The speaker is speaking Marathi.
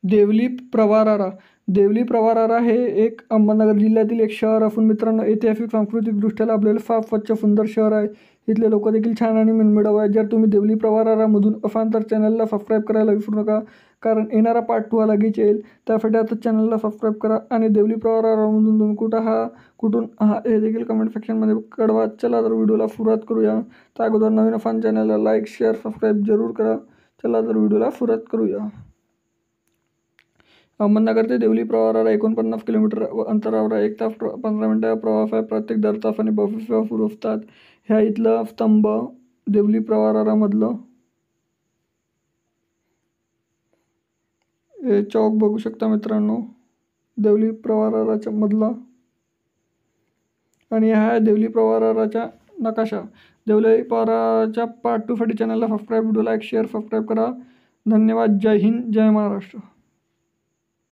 देवली प्रवरारा. देवली प्रवरारा हे एक अहमदनगर जिल्ह्यातील एक शहर असून मित्रांनो ऐतिहासिक सांस्कृतिकदृष्ट्या लाभलेलं फार स्वच्छ सुंदर शहर आहे. इथले लोक देखील छान आणि मनमिळाऊ आहेत. जर तुम्ही देवली प्रवरारामधून असाल तर चॅनलला सबस्क्राईब करायला विसरू नका, कारण येणारा पार्ट 2 लगेच येईल. त्यासाठी आता चॅनलला सबस्क्राईब करा आणि देवली प्रवरारामधून तुम्ही कुठून हे देखील कमेंट सेक्शनमध्ये कळवा. चला तर व्हिडिओला सुरुवात करूया. त्या अगोदर नवीन असाल चॅनलला लाईक शेअर सबस्क्राईब जरूर करा. चला तर व्हिडिओला सुरुवात करूया. अहमदनगर ते देवली प्रवरारा 49 किलोमीटर अंतरावर आहे. 1 तास 15 मिनिटाचा प्रवास आहे. प्रत्येक दर तासाने बस सेवा सुरू असतात. ह्या इथलं स्तंभ देवली प्रवरारामधलं हे चौक बघू शकता मित्रांनो, देवली प्रवराराच्या मधला. आणि हा आहे देवली प्रवराराचा नकाशा. देवली प्रवराराच्या पार्ट 2 साठी चॅनलला subscribe, video like share subscribe करा. धन्यवाद. जय हिंद, जय महाराष्ट्र.